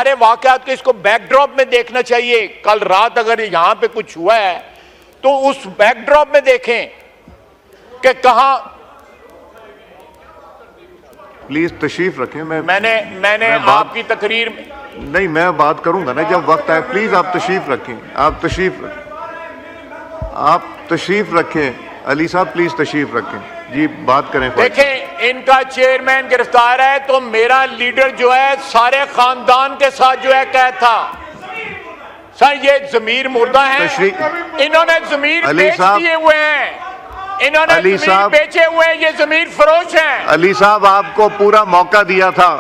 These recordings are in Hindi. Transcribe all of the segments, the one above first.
सारे वाकयात को इसको बैकड्रॉप में देखना चाहिए। कल रात अगर यहां पे कुछ हुआ है तो उस बैकड्रॉप में देखें कि कहां। प्लीज तशरीफ रखें। मैंने आपकी तकरीर में नहीं, मैं बात करूंगा ना जब वक्त आए। प्लीज आप तशरीफ रखें, आप तशरीफ रखें। अली साहब प्लीज तशरीफ रखें जी, बात करें। देखें, इनका चेयरमैन गिरफ्तार है तो मेरा लीडर जो है सारे खानदान के साथ जो है कैद था। सर ये जमीर मुर्दा है, इन्होंने जमीर बेच दिए हुए हैं, इन्होंने जमीर बेचे हुए हैं, ये जमीर फरोश हैं। अली साहब आपको पूरा मौका दिया था।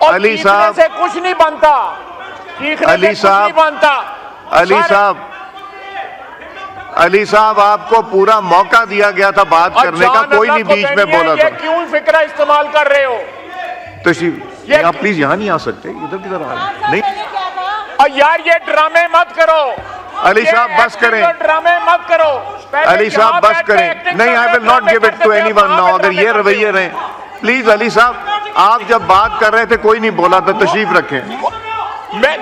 अली साहब से कुछ नहीं बनता, अली साहब बनता। अली साहब आपको पूरा मौका दिया गया था बात करने का, कोई नहीं बीच में बोला था। क्यों फिक्रा इस्तेमाल कर रहे हो? तशरीफ आप प्लीज यहाँ नहीं आ सकते, इधर किधर आ रहे नहीं। और यार ये ड्रामे मत करो अली साहब, बस करें। ड्रामे मत करो अली साहब, बस करें। नहीं, I will not give it to anyone now. अगर ये रवैये रहे प्लीज। अली साहब आप जब बात कर रहे थे कोई नहीं बोला था। तशरीफ रखें,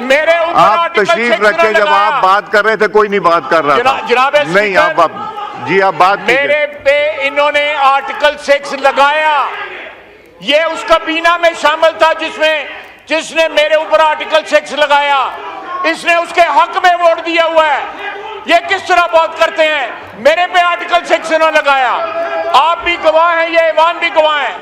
मेरे आप तशरीफ रखें। जब आप बात कर रहे थे कोई नहीं बात कर रहा था। जनाब नहीं, आप जी आप बात मेरे पे इन्होंने आर्टिकल 6 लगाया। ये उस कबीना में शामिल था जिसने मेरे ऊपर आर्टिकल 6 लगाया। इसने उसके हक में वोट दिया हुआ है। ये किस तरह बात करते हैं? मेरे पे आर्टिकल 6 इन्होंने लगाया। आप भी गवाह हैं, ये ईवान भी गवाह है।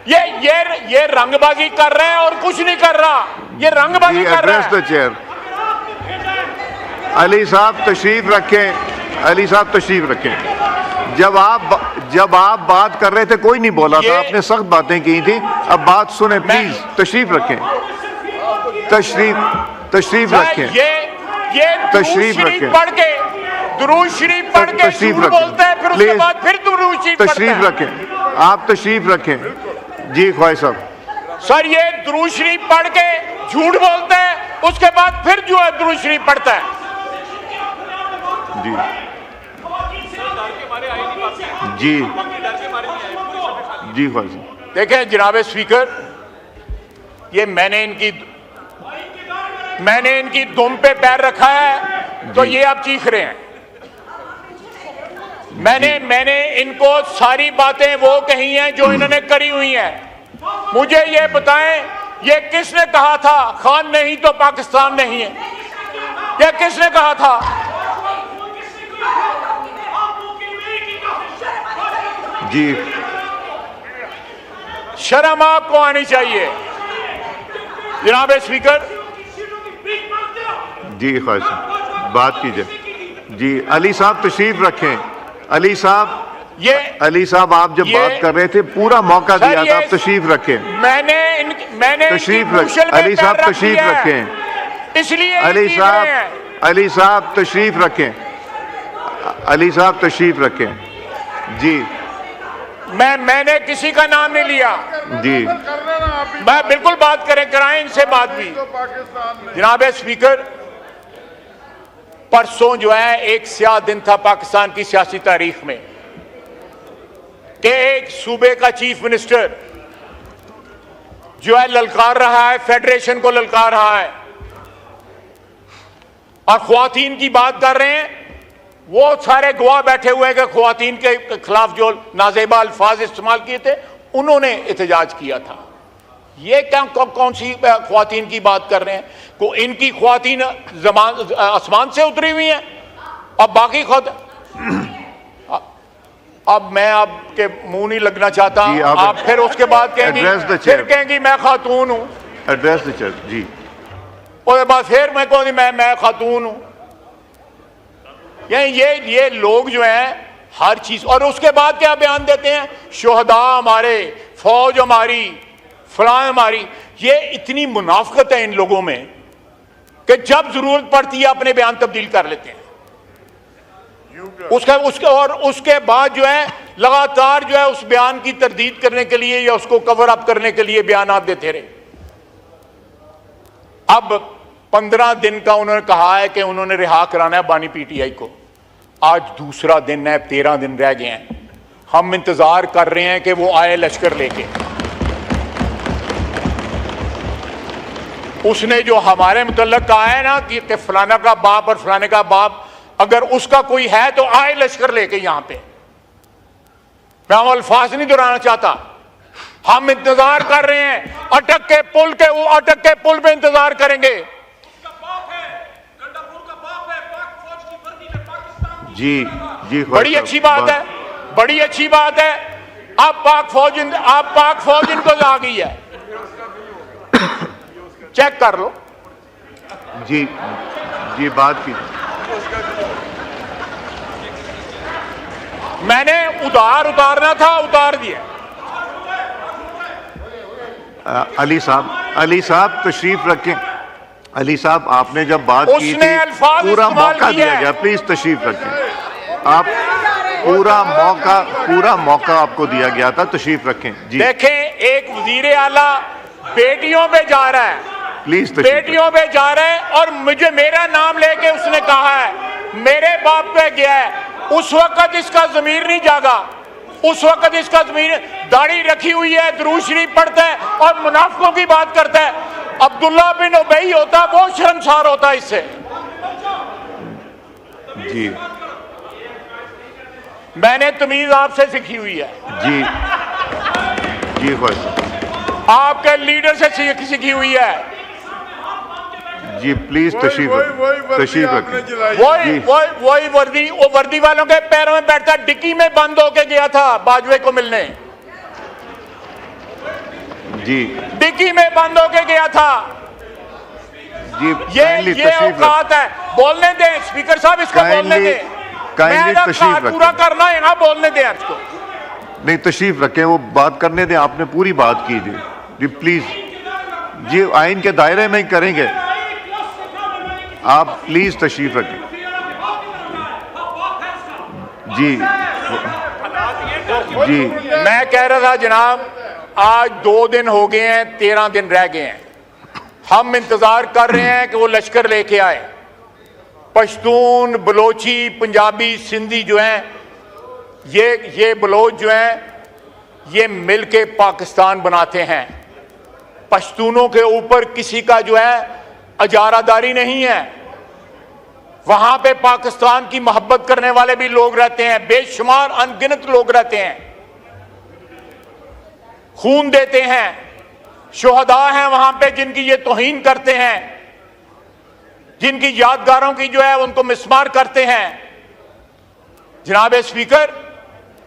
ये रंगबाजी कर रहे हैं और कुछ नहीं कर रहा। ये रंगबाजी कर रहा है। चेयर अली साहब तशरीफ रखें। अली साहब तशरीफ रखें। जब आप बात कर रहे थे कोई नहीं बोला था, आपने सख्त बातें की थी। अब बात सुने प्लीज। तशरीफ रखें, तशरीफ रखें। ये तशरीफ रखें। पढ़ के दुरूद शरीफ पढ़ के झूठ बोलते हैं, फिर उसके बाद फिर दुरूद शरीफ पढ़ते हैं। तशरीफ रखें, आप तशरीफ रखें जी। ख्वाहिश साहब। सर ये दुरूद शरीफ पढ़ के झूठ बोलता है, उसके बाद फिर जो है दुरूद शरीफ पढ़ता है जी जी जी। ख्वाहिश देखें जनाब स्पीकर, ये मैंने इनकी दुम पे पैर रखा है तो ये आप चीख रहे हैं। मैंने इनको सारी बातें वो कही हैं जो इन्होंने करी हुई हैं। मुझे ये बताएं, ये किसने कहा था खान नहीं तो पाकिस्तान नहीं है? ये किसने कहा था? जी, शर्म आपको आनी चाहिए जनाब स्पीकर। जी ख्वाहिश बात कीजिए जी। अली साहब तशरीफ रखें। अली साहब आप जब बात कर रहे थे पूरा मौका दिया था, आप तशरीफ रखें। मैंने तशरीफ रखें। अली साहब तशरीफ रखें। इसलिए अली साहब तशरीफ रखें। अली साहब तशरीफ रखें जी। मैंने किसी का नाम नहीं लिया जी। मैं बिल्कुल बात कराएं इनसे बात भी। जनाब स्पीकर, परसों जो है एक स्याह दिन था पाकिस्तान की सियासी तारीख में कि एक सूबे का चीफ मिनिस्टर जो है ललकार रहा है, फेडरेशन को ललकार रहा है और ख्वातीन की बात कर रहे हैं। वो सारे गवाह बैठे हुए हैं कि ख्वातीन के खिलाफ जो नाजेबा अल्फाज इस्तेमाल किए थे उन्होंने एहतजाज किया था। ये क्या कौन सी ख्वातीन की बात कर रहे हैं? को इनकी ख्वातीन आसमान से उतरी हुई हैं और बाकी अब मैं आपके मुंह नहीं लगना चाहता। आप फिर उसके बाद कहेंगी मैं खातून हूं। एड्रेस द चेयर जी। उसके बाद फिर मैं कहूँगी मैं खातून हूं। ये लोग जो हैं हर चीज, और उसके बाद क्या बयान देते हैं? शोहदा हमारे, फौज हमारी, फलां हमारी। ये इतनी मुनाफकत है इन लोगों में कि जब जरूरत पड़ती है अपने बयान तब्दील कर लेते हैं। उसके बाद जो है लगातार जो है उस बयान की तरदीद करने के लिए या उसको कवर अप करने के लिए बयान आप देते रहे। अब 15 दिन का उन्होंने कहा है कि उन्होंने रिहा कराना है बानी पीटीआई को। आज दूसरा दिन है, 13 दिन रह गए हैं। हम इंतजार कर रहे हैं कि वो आए लश्कर लेके। उसने जो हमारे मुतल्लक कहा है ना कि फलाना का बाप और फलाने का बाप, अगर उसका कोई है तो आए लश्कर लेके यहां पे। मैं वो अल्फाज नहीं दोहराना चाहता। हम इंतजार कर रहे हैं, अटक के पुल पे इंतजार करेंगे। जी जी, बड़ी अच्छी बात है, बड़ी अच्छी बात है। अब पाक फौज इनको आ गई है, चेक कर लो। जी जी, बात की मैंने उतारना था, उतार दिया। अली साहब तशरीफ रखें। अली साहब, आपने जब बात की उसने थी अल्फाज पूरा इस्तेमाल मौका किया दिया है। गया, प्लीज तशरीफ रखें। आप पूरा मौका आपको दिया गया था, तशरीफ रखें। जी देखें, एक वजीर आला बेटियों पे जा रहा है, प्लीज तशरीफ बेटियों पे जा रहा है, और मुझे मेरा नाम लेके उसने कहा है मेरे बाप पे गया है। उस वक्त इसका ज़मीर नहीं जागा, उस वक्त इसका ज़मीर, दाढ़ी रखी हुई है, दुरूद शरीफ पढ़ता है और मुनाफिकों की बात करता है। अब्दुल्ला बिन उबई होता, वो शर्मसार होता इससे। जी मैंने तमीज आपसे सीखी हुई है, जी जी, बस आपके लीडर से सीखी हुई है। जी, प्लीज तशरीफ रखें। वही वर्दी, वो वर्दी वालों के पैरों में बैठता, डिक्की में बंद होके गया था बाजवे को मिलने। जी डिक्की में बंद होके गया था। जी, ये औकात है। बोलने दें स्पीकर साहब, इसको बोलने दें। मैं तशरीफ पूरा करना है ना, बोलने दें इसको। नहीं, तशरीफ रखें, वो बात करने दें। आपने पूरी बात की थी। जी प्लीज, जी आइन के दायरे में ही करेंगे। आप प्लीज तशरीफ रखें। जी जी, मैं कह रहा था जनाब, आज 2 दिन हो गए हैं, 13 दिन रह गए हैं। हम इंतजार कर रहे हैं कि वो लश्कर लेके आए। पश्तून, बलोची, पंजाबी, सिंधी जो हैं, ये बलोच जो हैं, ये मिलके पाकिस्तान बनाते हैं। पश्तूनों के ऊपर किसी का जो है अजारादारी नहीं है। वहां पे पाकिस्तान की मोहब्बत करने वाले भी लोग रहते हैं, बेशुमार अनगिनत लोग रहते हैं, खून देते हैं। शोहदा हैं वहां पे जिनकी ये तौहीन करते हैं, जिनकी यादगारों की जो है उनको मिसमार करते हैं। जनाब स्पीकर,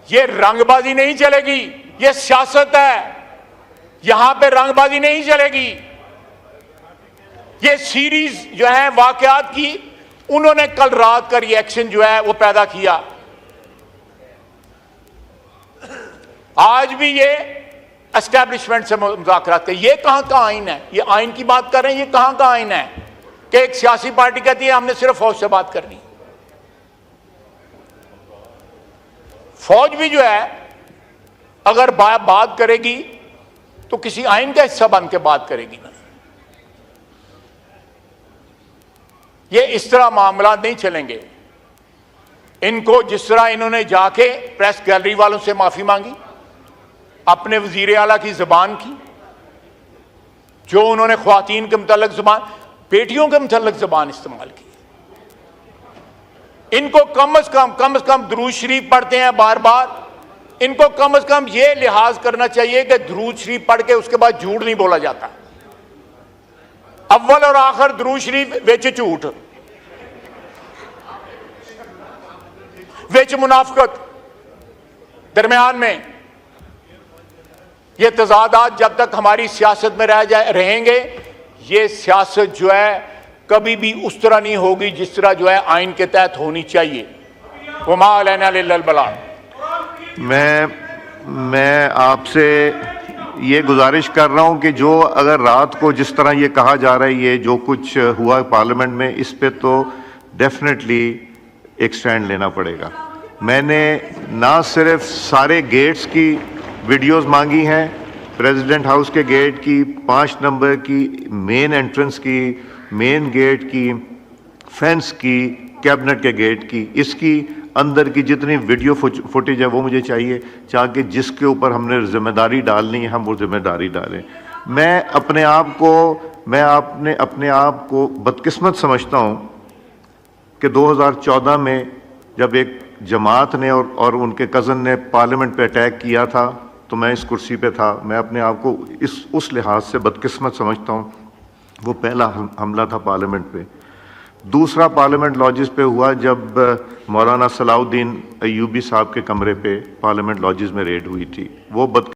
ये रंगबाजी नहीं चलेगी, ये सियासत है। यहां पे रंगबाजी नहीं चलेगी। ये सीरीज जो है वाकयात की, उन्होंने कल रात का रिएक्शन जो है वो पैदा किया। आज भी ये एस्टैब्लिशमेंट से मुज़ाकरात कर, ये कहां का आइन है? ये आइन की बात कर रहे हैं, ये कहां का आइन है कि एक सियासी पार्टी कहती है हमने सिर्फ फौज से बात करनी। फौज भी जो है अगर बात करेगी तो किसी आइन का हिस्सा बन के बात करेगी ना। ये इस तरह मामला नहीं चलेंगे। इनको जिस तरह इन्होंने जाके प्रेस गैलरी वालों से माफी मांगी, अपने वजीर आला की जुबान की, जो उन्होंने ख्वातीन के मुतल्लिक जुबान, बेटियों के मुतल्लिक जुबान इस्तेमाल की। इनको कम से कम दुरूद शरीफ पढ़ते हैं बार बार। इनको कम से कम ये लिहाज करना चाहिए कि दुरूद शरीफ पढ़ के उसके बाद झूठ नहीं बोला जाता। अव्वल और आखिर दुरूद शरीफ, विच झूठ, विच मुनाफिकत, दरमियान में ये तजादात जब तक हमारी सियासत में रहेंगे, ये सियासत जो है कभी भी उस तरह नहीं होगी जिस तरह जो है आइन के तहत होनी चाहिए। वमा अलैना इल्लल बलाग। मैं आपसे ये गुजारिश कर रहा हूं कि जो अगर रात को जिस तरह ये कहा जा रहा है, ये जो कुछ हुआ पार्लियामेंट में, इस पे तो डेफिनेटली एक स्टैंड लेना पड़ेगा। मैंने ना सिर्फ सारे गेट्स की वीडियोस मांगी हैं, प्रेसिडेंट हाउस के गेट की, 5 नंबर की, मेन एंट्रेंस की, मेन गेट की, फेंस की, कैबिनेट के गेट की, इसकी अंदर की जितनी वीडियो फुटेज है वो मुझे चाहिए, ताकि जिसके ऊपर हमने जिम्मेदारी डालनी है हम वो जिम्मेदारी डालें। मैं अपने आप को मैं अपने आप को बदकिस्मत समझता हूं कि 2014 में जब एक जमात ने और उनके कज़न ने पार्लियामेंट पे अटैक किया था तो मैं इस कुर्सी पे था। मैं अपने आप को उस लिहाज से बदकिस्मत समझता हूं। वो पहला हमला था पार्लियामेंट पे। दूसरा पार्लियामेंट लॉजिस पे हुआ जब मौलाना सलाउद्दीन अय्यूबी साहब के कमरे पे पार्लियामेंट लॉजिस में रेड हुई थी। वो